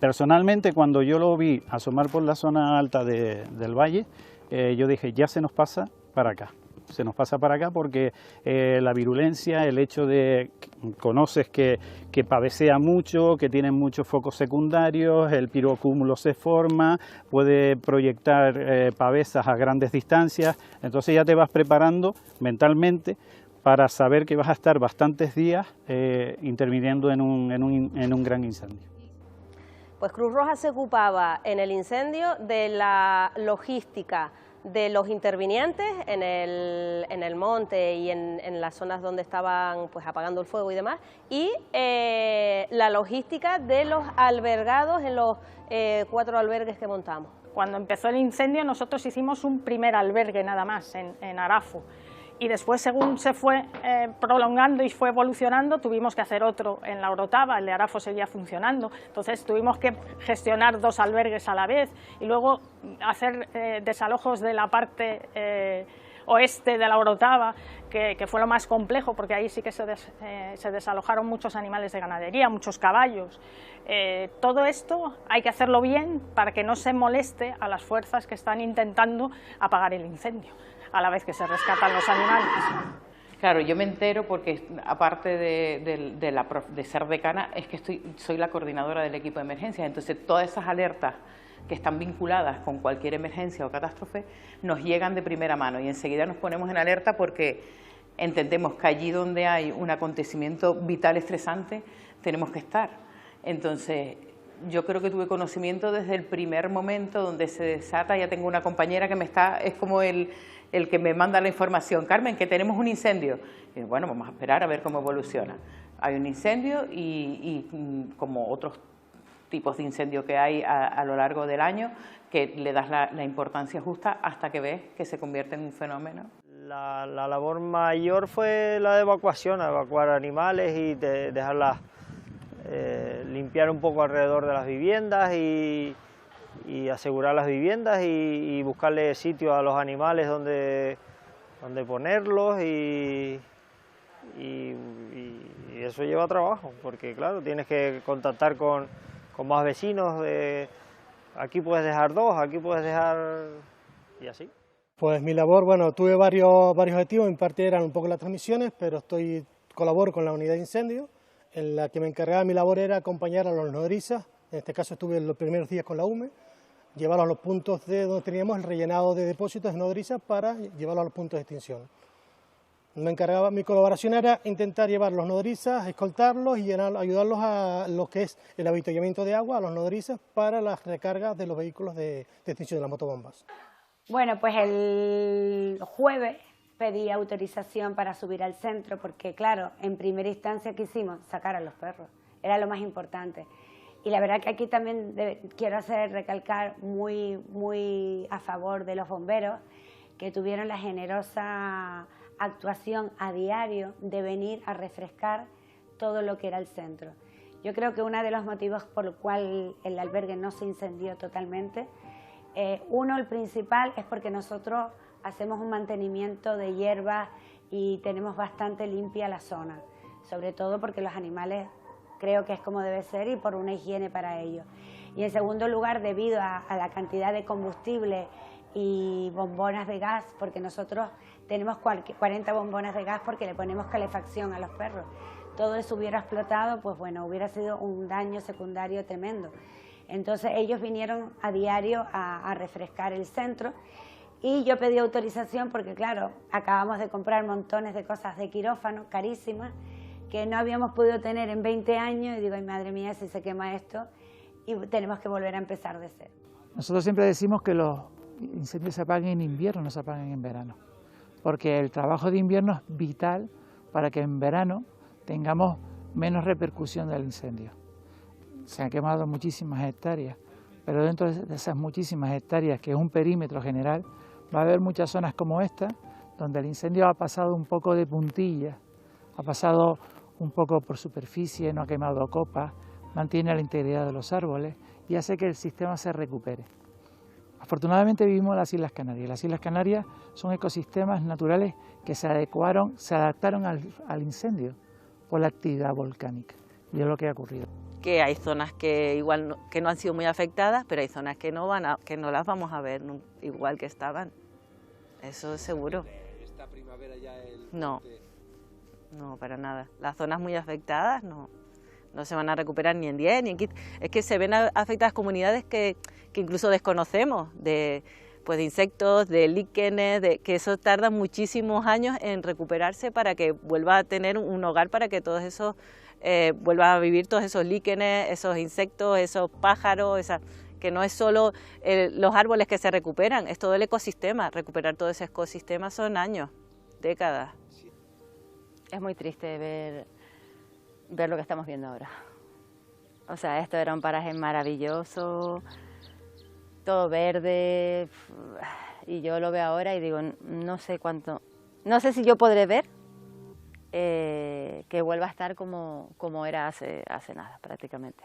Personalmente, cuando yo lo vi asomar por la zona alta del valle, yo dije, ya se nos pasa para acá. Se nos pasa para acá porque la virulencia, el hecho de conoces que pavesea mucho, que tiene muchos focos secundarios, el pirocúmulo se forma, puede proyectar pavesas a grandes distancias, entonces ya te vas preparando mentalmente para saber que vas a estar bastantes días interviniendo en un gran incendio. Pues Cruz Roja se ocupaba en el incendio de la logística de los intervinientes en el monte y en las zonas donde estaban pues apagando el fuego y demás, y la logística de los albergados en los 4 albergues que montamos. Cuando empezó el incendio nosotros hicimos un primer albergue nada más en Arafo, y después según se fue prolongando y fue evolucionando tuvimos que hacer otro en La Orotava, el de Arafo seguía funcionando, entonces tuvimos que gestionar 2 albergues a la vez y luego hacer desalojos de la parte oeste de La Orotava, que fue lo más complejo porque ahí sí que se desalojaron muchos animales de ganadería, muchos caballos. Todo esto hay que hacerlo bien para que no se moleste a las fuerzas que están intentando apagar el incendio, a la vez que se rescatan los animales. Claro, yo me entero porque aparte de ser decana, es que soy la coordinadora del equipo de emergencias, entonces todas esas alertas que están vinculadas con cualquier emergencia o catástrofe nos llegan de primera mano y enseguida nos ponemos en alerta porque entendemos que allí donde hay un acontecimiento vital estresante tenemos que estar. Entonces, yo creo que tuve conocimiento desde el primer momento donde se desata. Ya tengo una compañera que es como el que me manda la información: Carmen, que tenemos un incendio. Y bueno, vamos a esperar a ver cómo evoluciona. Hay un incendio y como otros tipos de incendio que hay a lo largo del año, que le das la importancia justa hasta que ves que se convierte en un fenómeno. La labor mayor fue la de evacuación, evacuar animales y dejarlas limpiar un poco alrededor de las viviendas y asegurar las viviendas y buscarle sitio a los animales donde ponerlos y eso lleva trabajo, porque claro, tienes que contactar con más vecinos, aquí puedes dejar 2, aquí puedes dejar y así. Pues mi labor, bueno, tuve varios objetivos, en parte eran un poco las transmisiones, pero colaboro con la unidad de incendios, en la que me encargaba. Mi labor era acompañar a los nodrizas. En este caso estuve los primeros días con la UME, llevarlos a los puntos donde teníamos el rellenado de depósitos de nodrizas para llevarlos a los puntos de extinción. Mi colaboración era intentar llevar los nodrizas, escoltarlos y ayudarlos a lo que es el avituallamiento de agua a los nodrizas para las recargas de los vehículos de extinción de las motobombas. Bueno, pues el jueves pedí autorización para subir al centro porque, claro, en primera instancia quisimos sacar a los perros, era lo más importante. Y la verdad que aquí también quiero recalcar muy a favor de los bomberos, que tuvieron la generosa actuación a diario de venir a refrescar todo lo que era el centro. Yo creo que uno de los motivos por el cual el albergue no se incendió totalmente, el principal es porque nosotros hacemos un mantenimiento de hierbas y tenemos bastante limpia la zona, sobre todo porque los animales creo que es como debe ser y por una higiene para ellos. Y en segundo lugar, debido a la cantidad de combustible y bombonas de gas, porque nosotros tenemos 40 bombonas de gas porque le ponemos calefacción a los perros. Todo eso hubiera explotado, pues bueno, hubiera sido un daño secundario tremendo. Entonces ellos vinieron a diario a refrescar el centro y yo pedí autorización porque, claro, acabamos de comprar montones de cosas de quirófano carísimas que no habíamos podido tener en 20 años y digo, ay madre mía, si se quema esto, y tenemos que volver a empezar de cero. Nosotros siempre decimos que los incendios se apaguen en invierno, no se apaguen en verano, porque el trabajo de invierno es vital para que en verano tengamos menos repercusión del incendio. Se han quemado muchísimas hectáreas, pero dentro de esas muchísimas hectáreas, que es un perímetro general, va a haber muchas zonas como esta, donde el incendio ha pasado un poco de puntilla, ha pasado un poco por superficie, no ha quemado copas, mantiene la integridad de los árboles y hace que el sistema se recupere. Afortunadamente vivimos en las Islas Canarias. Las Islas Canarias son ecosistemas naturales que se adaptaron al incendio por la actividad volcánica, y es lo que ha ocurrido. Que hay zonas que igual que no han sido muy afectadas, pero hay zonas que no las vamos a ver igual que estaban. Eso es seguro. ¿Esta primavera ya No, para nada. Las zonas muy afectadas no se van a recuperar ni en 10 ni en 15. Es que se ven afectadas comunidades que incluso desconocemos, de insectos, de líquenes, que eso tarda muchísimos años en recuperarse para que vuelva a tener un hogar, para que todos esos vuelvan a vivir todos esos líquenes, esos insectos, esos pájaros, que no es solo los árboles que se recuperan, es todo el ecosistema. Recuperar todo ese ecosistema son años, décadas. Es muy triste ver lo que estamos viendo ahora. O sea, esto era un paraje maravilloso, todo verde, y yo lo veo ahora y digo, no sé si yo podré ver que vuelva a estar como era hace nada, prácticamente.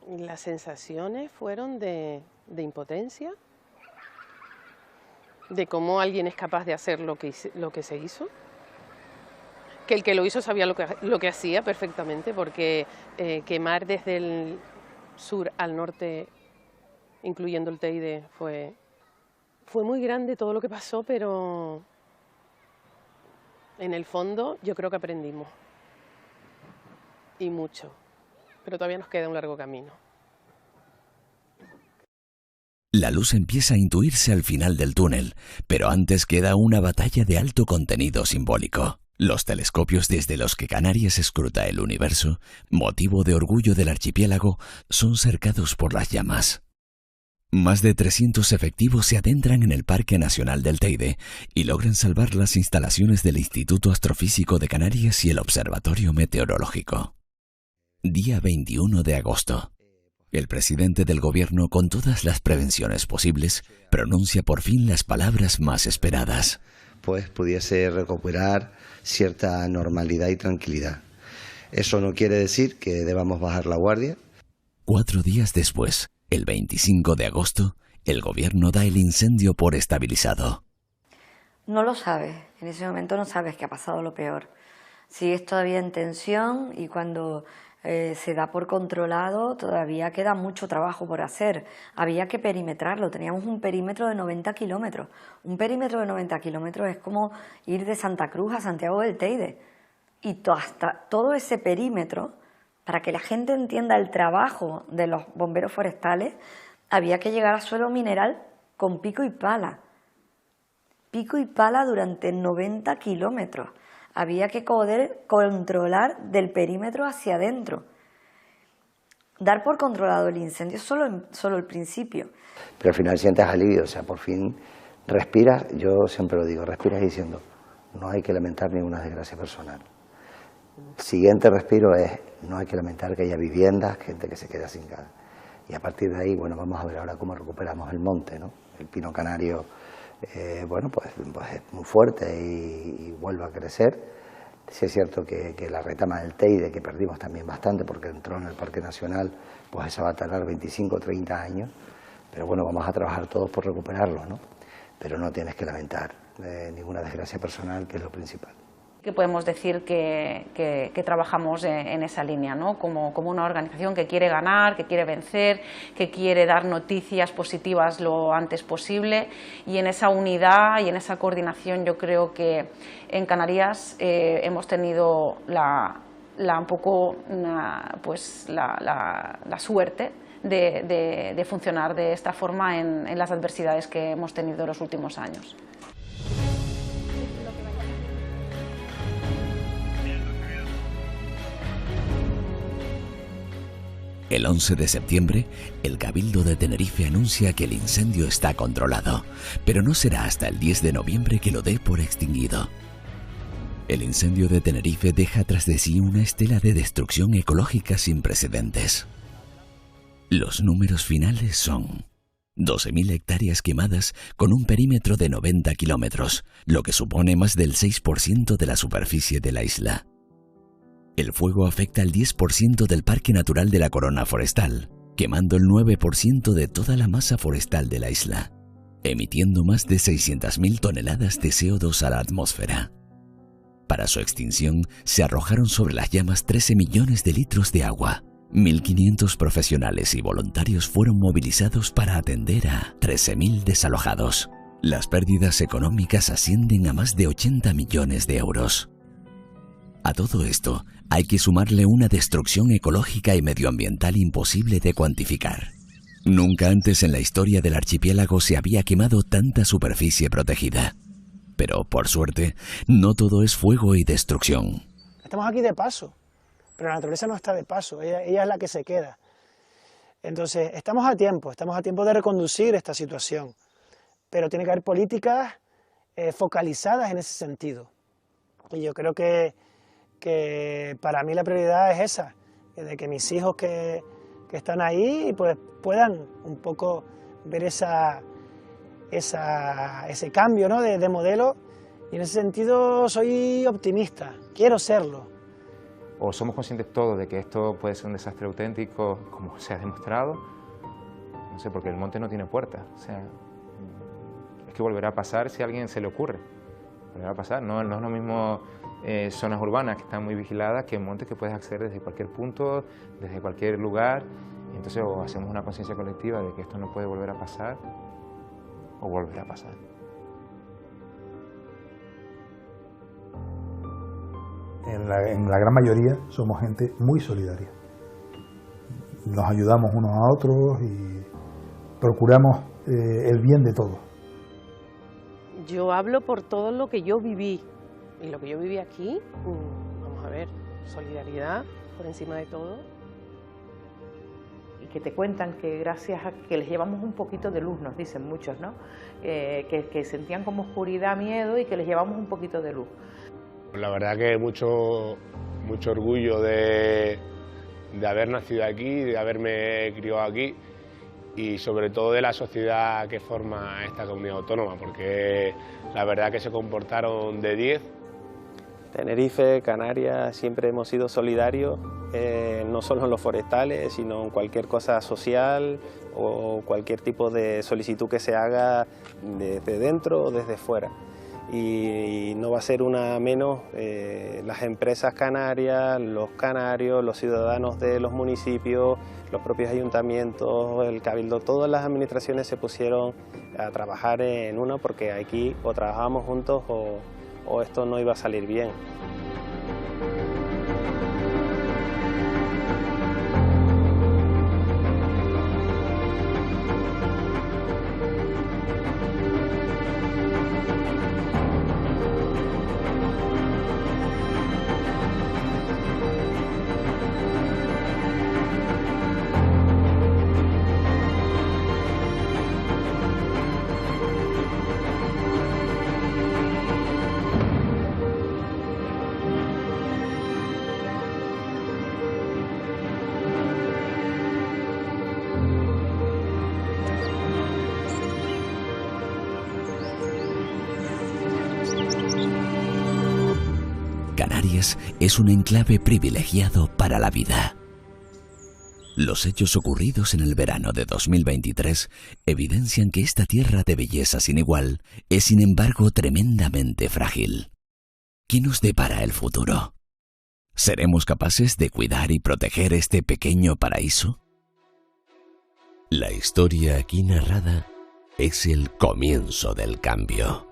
Las sensaciones fueron de impotencia, de cómo alguien es capaz de hacer lo que se hizo, que el que lo hizo sabía lo que hacía perfectamente, porque quemar desde el sur al norte, incluyendo el Teide, fue muy grande todo lo que pasó, pero en el fondo yo creo que aprendimos, y mucho, pero todavía nos queda un largo camino. La luz empieza a intuirse al final del túnel, pero antes queda una batalla de alto contenido simbólico. Los telescopios desde los que Canarias escruta el universo, motivo de orgullo del archipiélago, son cercados por las llamas. Más de 300 efectivos se adentran en el Parque Nacional del Teide y logran salvar las instalaciones del Instituto Astrofísico de Canarias y el Observatorio Meteorológico. Día 21 de agosto. El presidente del gobierno, con todas las prevenciones posibles, pronuncia por fin las palabras más esperadas. Pues pudiese recuperar cierta normalidad y tranquilidad. Eso no quiere decir que debamos bajar la guardia. 4 días después, el 25 de agosto, el gobierno da el incendio por estabilizado. No lo sabes, en ese momento no sabes que ha pasado lo peor. Sigues todavía en tensión y cuando se da por controlado todavía queda mucho trabajo por hacer. Había que perimetrarlo, teníamos un perímetro de 90 kilómetros. Un perímetro de 90 kilómetros es como ir de Santa Cruz a Santiago del Teide. Y hasta todo ese perímetro, para que la gente entienda el trabajo de los bomberos forestales, había que llegar a suelo mineral con pico y pala. Pico y pala durante 90 kilómetros. Había que poder controlar del perímetro hacia adentro. Dar por controlado el incendio es solo el principio. Pero al final sientes alivio, o sea, por fin respiras, yo siempre lo digo, respiras diciendo, no hay que lamentar ninguna desgracia personal. El siguiente respiro es, no hay que lamentar que haya viviendas, gente que se queda sin casa. Y a partir de ahí, bueno, vamos a ver ahora cómo recuperamos el monte, ¿no? El pino canario, bueno, pues es muy fuerte y vuelve a crecer. Sí es cierto que la retama del Teide, que perdimos también bastante porque entró en el Parque Nacional, pues esa va a tardar 25 o 30 años. Pero bueno, vamos a trabajar todos por recuperarlo, ¿no? Pero no tienes que lamentar ninguna desgracia personal, que es lo principal. Que podemos decir que trabajamos en esa línea, ¿no? Como una organización que quiere ganar, que quiere vencer, que quiere dar noticias positivas lo antes posible, y en esa unidad y en esa coordinación yo creo que en Canarias hemos tenido la suerte de funcionar de esta forma en las adversidades que hemos tenido en los últimos años. El 11 de septiembre, el Cabildo de Tenerife anuncia que el incendio está controlado, pero no será hasta el 10 de noviembre que lo dé por extinguido. El incendio de Tenerife deja tras de sí una estela de destrucción ecológica sin precedentes. Los números finales son 12.000 hectáreas quemadas con un perímetro de 90 kilómetros, lo que supone más del 6% de la superficie de la isla. El fuego afecta al 10% del Parque Natural de la Corona Forestal, quemando el 9% de toda la masa forestal de la isla, emitiendo más de 600.000 toneladas de CO2 a la atmósfera. Para su extinción, se arrojaron sobre las llamas 13 millones de litros de agua. 1.500 profesionales y voluntarios fueron movilizados para atender a 13.000 desalojados. Las pérdidas económicas ascienden a más de 80 millones de euros. A todo esto, hay que sumarle una destrucción ecológica y medioambiental imposible de cuantificar. Nunca antes en la historia del archipiélago se había quemado tanta superficie protegida. Pero, por suerte, no todo es fuego y destrucción. Estamos aquí de paso, pero la naturaleza no está de paso, ella es la que se queda. Entonces, estamos a tiempo de reconducir esta situación, pero tiene que haber políticas focalizadas en ese sentido. Y yo creo que para mí la prioridad es esa, de que mis hijos que están ahí pues puedan un poco ver ese cambio, ¿no? de modelo, y en ese sentido soy optimista, quiero serlo. O somos conscientes todos de que esto puede ser un desastre auténtico, como se ha demostrado, no sé, porque el monte no tiene puerta, o sea, es que volverá a pasar si a alguien se le ocurre, volverá a pasar, no es lo mismo zonas urbanas que están muy vigiladas que montes que puedes acceder desde cualquier punto, desde cualquier lugar, y entonces o hacemos una conciencia colectiva de que esto no puede volver a pasar, o volverá a pasar. En la gran mayoría somos gente muy solidaria. Nos ayudamos unos a otros y procuramos el bien de todos. Yo hablo por todo lo que yo viví, y lo que yo viví aquí, vamos a ver, solidaridad por encima de todo. Y que te cuentan que gracias a que les llevamos un poquito de luz, nos dicen muchos, ¿no? Que sentían como oscuridad, miedo, y que les llevamos un poquito de luz. La verdad que mucho orgullo de haber nacido aquí, de haberme criado aquí, y sobre todo de la sociedad que forma esta comunidad autónoma, porque la verdad que se comportaron de 10. Tenerife, Canarias, siempre hemos sido solidarios, no solo en los forestales, sino en cualquier cosa social o cualquier tipo de solicitud que se haga desde dentro o desde fuera. Y no va a ser una menos las empresas canarias, los canarios, los ciudadanos de los municipios, los propios ayuntamientos, el cabildo, todas las administraciones se pusieron a trabajar en uno, porque aquí o trabajamos juntos o esto no iba a salir bien. Canarias es un enclave privilegiado para la vida. Los hechos ocurridos en el verano de 2023 evidencian que esta tierra de belleza sin igual es, sin embargo, tremendamente frágil. ¿Qué nos depara el futuro? ¿Seremos capaces de cuidar y proteger este pequeño paraíso? La historia aquí narrada es el comienzo del cambio.